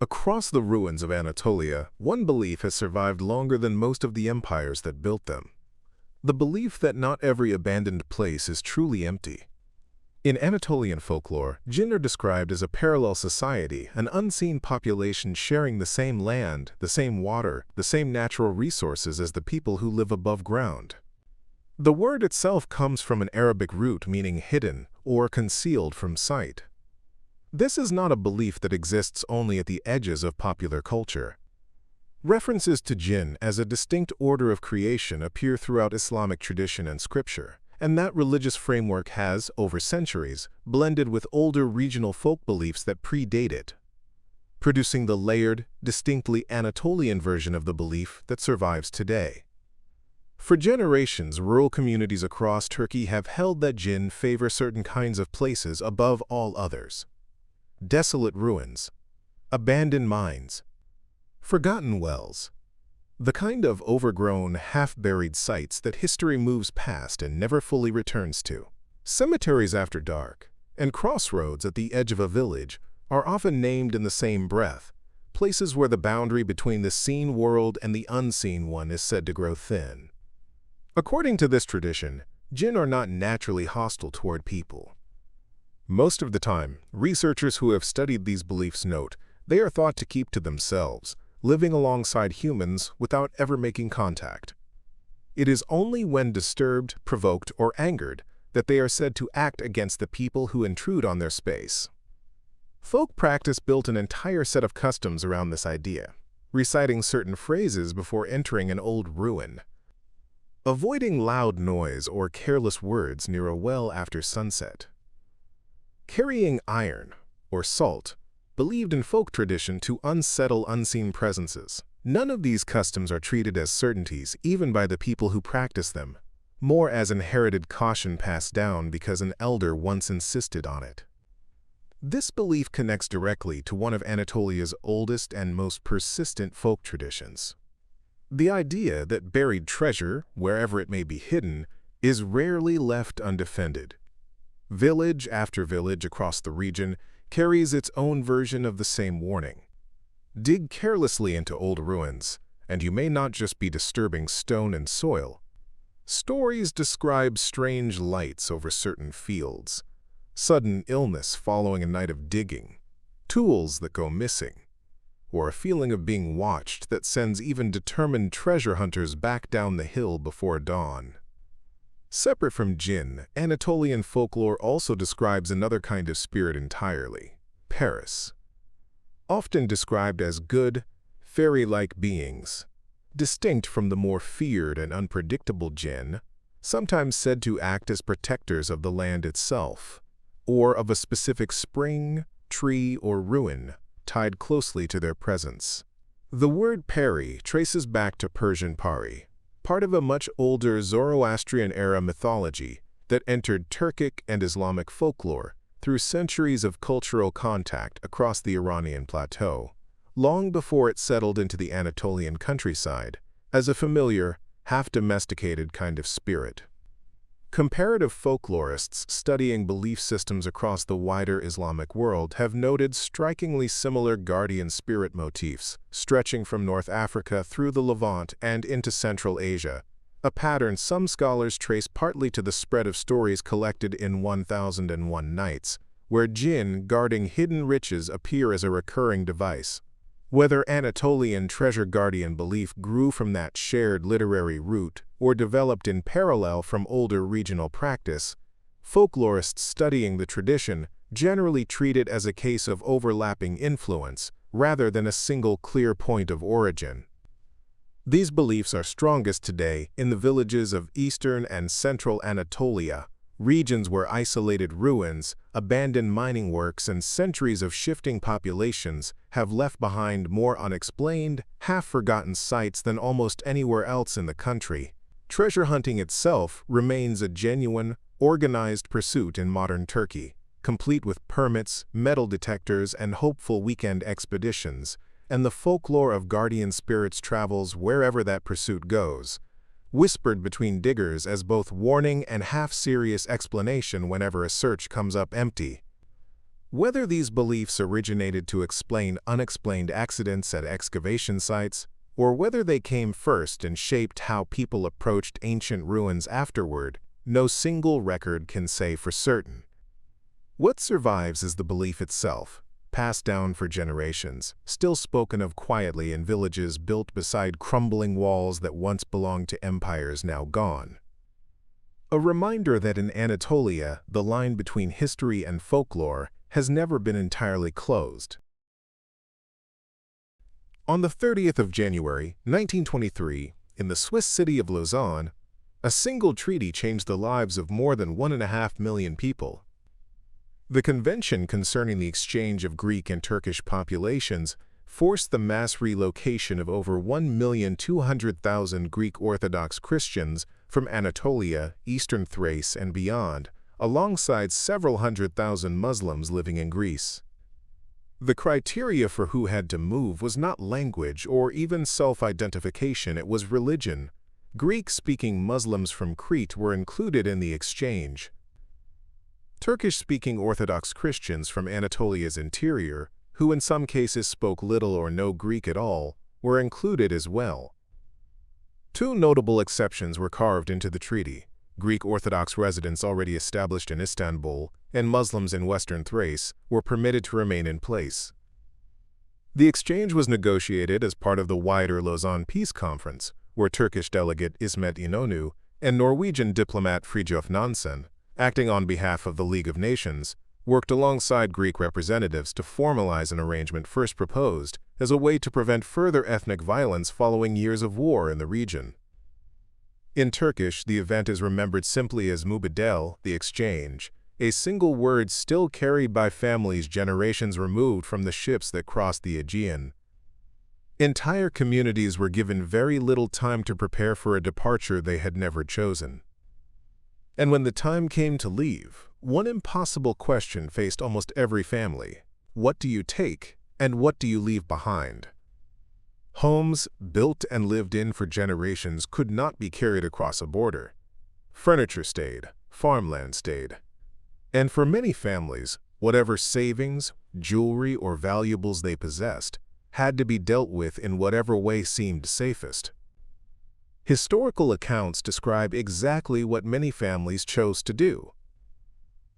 Across the ruins of Anatolia, one belief has survived longer than most of the empires that built them. The belief that not every abandoned place is truly empty. In Anatolian folklore, Jinn are described as a parallel society, an unseen population sharing the same land, the same water, the same natural resources as the people who live above ground. The word itself comes from an Arabic root meaning hidden or concealed from sight. This is not a belief that exists only at the edges of popular culture. References to jinn as a distinct order of creation appear throughout Islamic tradition and scripture, and that religious framework has, over centuries, blended with older regional folk beliefs that predate it, producing the layered, distinctly Anatolian version of the belief that survives today. For generations, rural communities across Turkey have held that jinn favor certain kinds of places above all others. Desolate ruins, abandoned mines, forgotten wells, the kind of overgrown, half-buried sites that history moves past and never fully returns to. Cemeteries after dark and crossroads at the edge of a village are often named in the same breath, places where the boundary between the seen world and the unseen one is said to grow thin. According to this tradition, jinn are not naturally hostile toward people. Most of the time, researchers who have studied these beliefs note they are thought to keep to themselves, living alongside humans without ever making contact. It is only when disturbed, provoked, or angered that they are said to act against the people who intrude on their space. Folk practice built an entire set of customs around this idea, reciting certain phrases before entering an old ruin, avoiding loud noise or careless words near a well after sunset, carrying iron or salt, believed in folk tradition to unsettle unseen presences. None of these customs are treated as certainties even by the people who practice them, more as inherited caution passed down because an elder once insisted on it. This belief connects directly to one of Anatolia's oldest and most persistent folk traditions. The idea that buried treasure, wherever it may be hidden, is rarely left undefended. Village after village across the region carries its own version of the same warning. Dig carelessly into old ruins, and you may not just be disturbing stone and soil. Stories describe strange lights over certain fields, sudden illness following a night of digging, tools that go missing, or a feeling of being watched that sends even determined treasure hunters back down the hill before dawn. Separate from jinn, Anatolian folklore also describes another kind of spirit entirely, Paris. Often described as good, fairy-like beings, distinct from the more feared and unpredictable jinn, sometimes said to act as protectors of the land itself, or of a specific spring, tree, or ruin, tied closely to their presence. The word peri traces back to Persian pari, part of a much older Zoroastrian-era mythology that entered Turkic and Islamic folklore through centuries of cultural contact across the Iranian plateau, long before it settled into the Anatolian countryside as a familiar, half-domesticated kind of spirit. Comparative folklorists studying belief systems across the wider Islamic world have noted strikingly similar guardian spirit motifs stretching from North Africa through the Levant and into Central Asia, a pattern some scholars trace partly to the spread of stories collected in 1001 Nights, where jinn guarding hidden riches appear as a recurring device. Whether Anatolian treasure guardian belief grew from that shared literary root or developed in parallel from older regional practice, folklorists studying the tradition generally treat it as a case of overlapping influence rather than a single clear point of origin. These beliefs are strongest today in the villages of eastern and central Anatolia, regions where isolated ruins, abandoned mining works, and centuries of shifting populations have left behind more unexplained, half-forgotten sites than almost anywhere else in the country. Treasure hunting itself remains a genuine, organized pursuit in modern Turkey, complete with permits, metal detectors, and hopeful weekend expeditions, and the folklore of guardian spirits travels wherever that pursuit goes, whispered between diggers as both warning and half-serious explanation whenever a search comes up empty. Whether these beliefs originated to explain unexplained accidents at excavation sites, or whether they came first and shaped how people approached ancient ruins afterward, no single record can say for certain. What survives is the belief itself, passed down for generations, still spoken of quietly in villages built beside crumbling walls that once belonged to empires now gone. A reminder that in Anatolia, the line between history and folklore has never been entirely closed. On the 30th of January, 1923, in the Swiss city of Lausanne, a single treaty changed the lives of more than 1.5 million people. The convention concerning the exchange of Greek and Turkish populations forced the mass relocation of over 1,200,000 Greek Orthodox Christians from Anatolia, Eastern Thrace, and beyond, alongside several 100,000 Muslims living in Greece. The criteria for who had to move was not language or even self-identification, it was religion. Greek-speaking Muslims from Crete were included in the exchange. Turkish-speaking Orthodox Christians from Anatolia's interior, who in some cases spoke little or no Greek at all, were included as well. Two notable exceptions were carved into the treaty: Greek Orthodox residents already established in Istanbul and Muslims in Western Thrace were permitted to remain in place. The exchange was negotiated as part of the wider Lausanne Peace Conference, where Turkish delegate İsmet İnönü and Norwegian diplomat Fridtjof Nansen, acting on behalf of the League of Nations, worked alongside Greek representatives to formalize an arrangement first proposed as a way to prevent further ethnic violence following years of war in the region. In Turkish, the event is remembered simply as Mübadele, the exchange, a single word still carried by families generations removed from the ships that crossed the Aegean. Entire communities were given very little time to prepare for a departure they had never chosen. And when the time came to leave, one impossible question faced almost every family: what do you take, and what do you leave behind? Homes, built and lived in for generations, could not be carried across a border. Furniture stayed, farmland stayed. And for many families, whatever savings, jewelry, or valuables they possessed had to be dealt with in whatever way seemed safest. Historical accounts describe exactly what many families chose to do.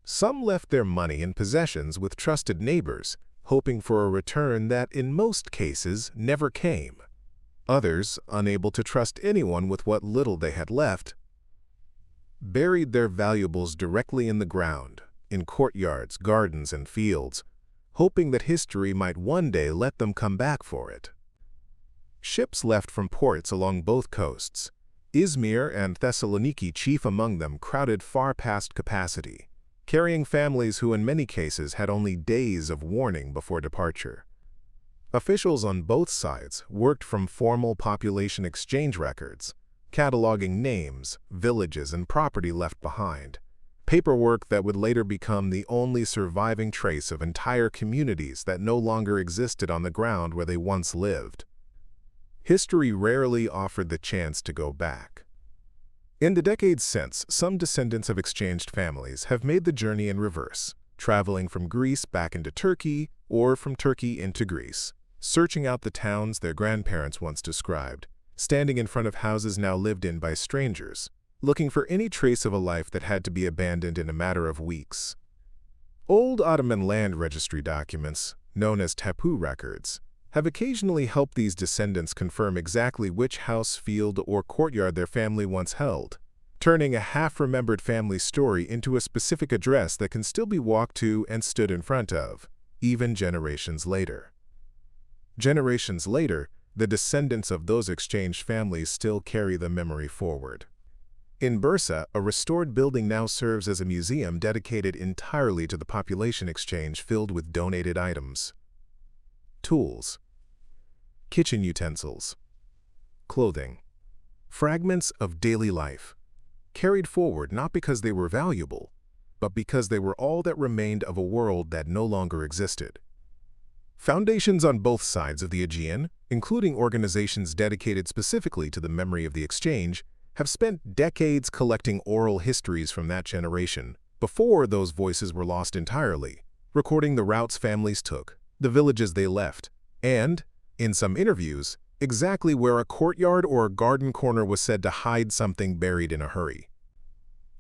Some left their money and possessions with trusted neighbors, hoping for a return that in most cases never came. Others, unable to trust anyone with what little they had left, buried their valuables directly in the ground, in courtyards, gardens, and fields, hoping that history might one day let them come back for it. Ships left from ports along both coasts, Izmir and Thessaloniki chief among them, crowded far past capacity, carrying families who in many cases had only days of warning before departure. Officials on both sides worked from formal population exchange records, cataloging names, villages, and property left behind, paperwork that would later become the only surviving trace of entire communities that no longer existed on the ground where they once lived. History rarely offered the chance to go back. In the decades since, some descendants of exchanged families have made the journey in reverse, traveling from Greece back into Turkey or from Turkey into Greece, searching out the towns their grandparents once described, standing in front of houses now lived in by strangers, looking for any trace of a life that had to be abandoned in a matter of weeks. Old Ottoman land registry documents, known as tapu records, have occasionally helped these descendants confirm exactly which house, field, or courtyard their family once held, turning a half-remembered family story into a specific address that can still be walked to and stood in front of, even generations later. Generations later, the descendants of those exchanged families still carry the memory forward. In Bursa, a restored building now serves as a museum dedicated entirely to the population exchange, filled with donated items. Tools, kitchen utensils, clothing, fragments of daily life, carried forward not because they were valuable, but because they were all that remained of a world that no longer existed. Foundations on both sides of the Aegean, including organizations dedicated specifically to the memory of the exchange, have spent decades collecting oral histories from that generation, before those voices were lost entirely, recording the routes families took, the villages they left, and, in some interviews, exactly where a courtyard or a garden corner was said to hide something buried in a hurry.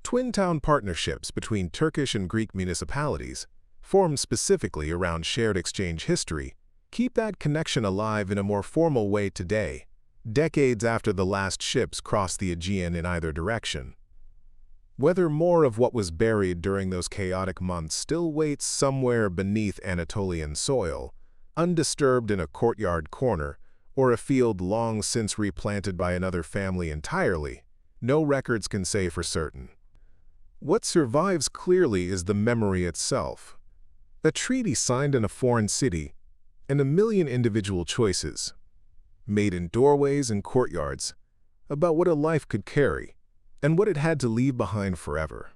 Twin town partnerships between Turkish and Greek municipalities, formed specifically around shared exchange history, keep that connection alive in a more formal way today, decades after the last ships crossed the Aegean in either direction. Whether more of what was buried during those chaotic months still waits somewhere beneath Anatolian soil, undisturbed in a courtyard corner, or a field long since replanted by another family entirely, no records can say for certain. What survives clearly is the memory itself. A treaty signed in a foreign city, and a million individual choices, made in doorways and courtyards, about what a life could carry, and what it had to leave behind forever.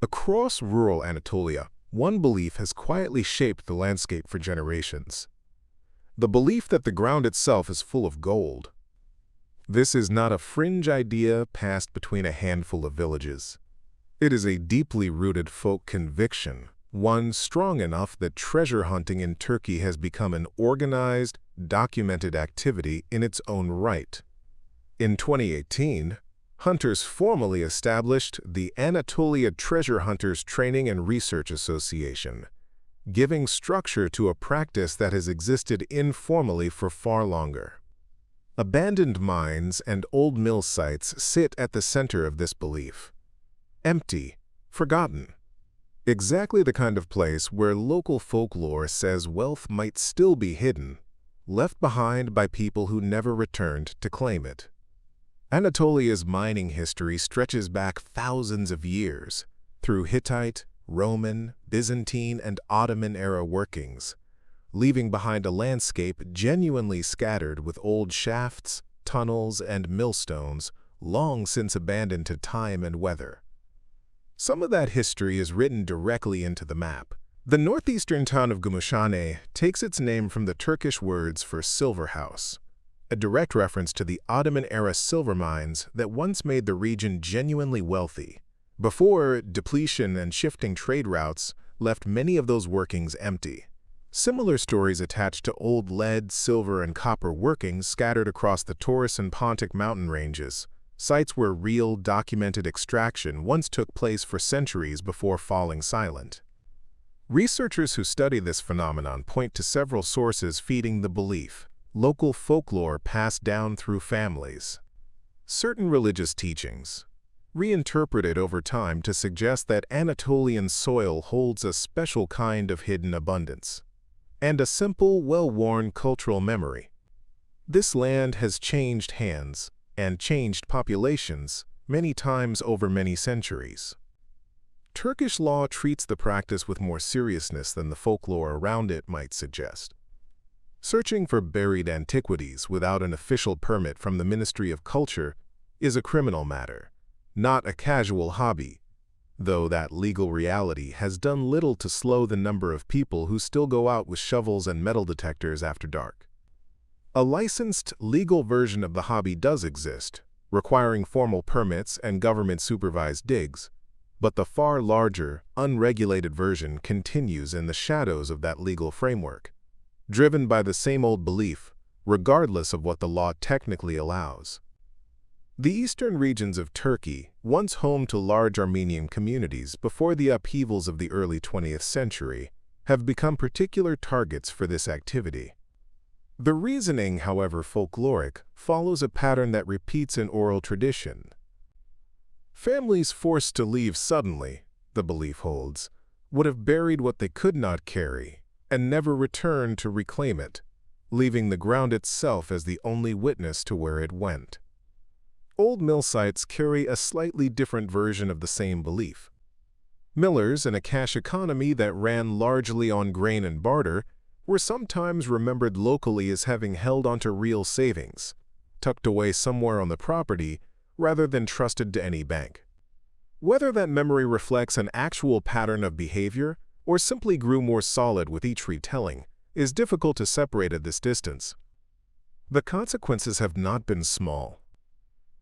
Across rural Anatolia, one belief has quietly shaped the landscape for generations. The belief that the ground itself is full of gold. This is not a fringe idea passed between a handful of villages. It is a deeply rooted folk conviction, one strong enough that treasure hunting in Turkey has become an organized, documented activity in its own right. In 2018, hunters formally established the Anatolia Treasure Hunters Training and Research Association, giving structure to a practice that has existed informally for far longer. Abandoned mines and old mill sites sit at the center of this belief. Empty, forgotten. Exactly the kind of place where local folklore says wealth might still be hidden, left behind by people who never returned to claim it. Anatolia's mining history stretches back thousands of years, through Hittite, Roman, Byzantine, and Ottoman-era workings, leaving behind a landscape genuinely scattered with old shafts, tunnels, and millstones long since abandoned to time and weather. Some of that history is written directly into the map. The northeastern town of Gümüşhane takes its name from the Turkish words for silver house, a direct reference to the Ottoman-era silver mines that once made the region genuinely wealthy, before depletion and shifting trade routes left many of those workings empty. Similar stories attached to old lead, silver, and copper workings scattered across the Taurus and Pontic mountain ranges, sites where real, documented extraction once took place for centuries before falling silent. Researchers who study this phenomenon point to several sources feeding the belief: local folklore passed down through families. Certain religious teachings, reinterpreted over time to suggest that Anatolian soil holds a special kind of hidden abundance, and a simple, well-worn cultural memory. This land has changed hands and changed populations many times over many centuries. Turkish law treats the practice with more seriousness than the folklore around it might suggest. Searching for buried antiquities without an official permit from the Ministry of Culture is a criminal matter, not a casual hobby, though that legal reality has done little to slow the number of people who still go out with shovels and metal detectors after dark. A licensed, legal version of the hobby does exist, requiring formal permits and government-supervised digs, but the far larger, unregulated version continues in the shadows of that legal framework, driven by the same old belief, regardless of what the law technically allows. The eastern regions of Turkey, once home to large Armenian communities before the upheavals of the early 20th century, have become particular targets for this activity. The reasoning, however folkloric, follows a pattern that repeats in oral tradition. Families forced to leave suddenly, the belief holds, would have buried what they could not carry and never returned to reclaim it, leaving the ground itself as the only witness to where it went. Old mill sites carry a slightly different version of the same belief. Millers, in a cash economy that ran largely on grain and barter, were sometimes remembered locally as having held onto real savings, tucked away somewhere on the property rather than trusted to any bank. Whether that memory reflects an actual pattern of behavior or simply grew more solid with each retelling is difficult to separate at this distance. The consequences have not been small.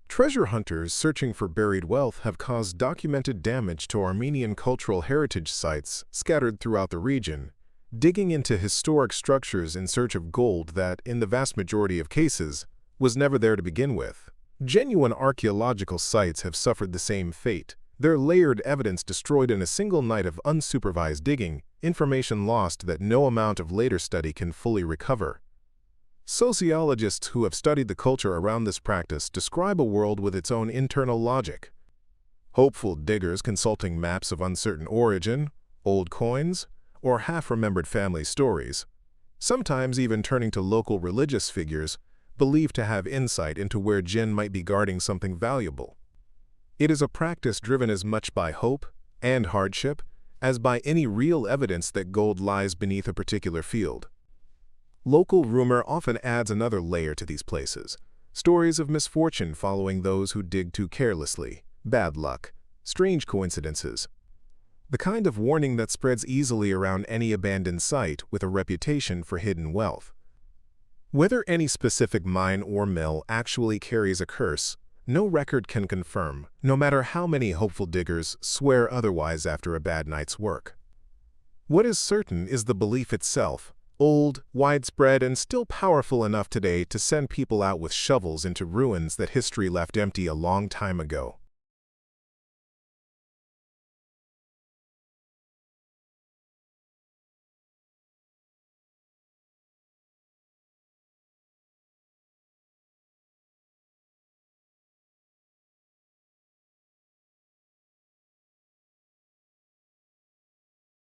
Treasure hunters searching for buried wealth have caused documented damage to Armenian cultural heritage sites scattered throughout the region, digging into historic structures in search of gold that, in the vast majority of cases, was never there to begin with. Genuine archaeological sites have suffered the same fate, their layered evidence destroyed in a single night of unsupervised digging, information lost that no amount of later study can fully recover. Sociologists who have studied the culture around this practice describe a world with its own internal logic. Hopeful diggers consulting maps of uncertain origin, old coins, or half-remembered family stories, sometimes even turning to local religious figures believed to have insight into where Jinn might be guarding something valuable. It is a practice driven as much by hope and hardship as by any real evidence that gold lies beneath a particular field. Local rumor often adds another layer to these places, stories of misfortune following those who dig too carelessly, bad luck, strange coincidences. The kind of warning that spreads easily around any abandoned site with a reputation for hidden wealth. Whether any specific mine or mill actually carries a curse, no record can confirm, no matter how many hopeful diggers swear otherwise after a bad night's work. What is certain is the belief itself, old, widespread, and still powerful enough today to send people out with shovels into ruins that history left empty a long time ago.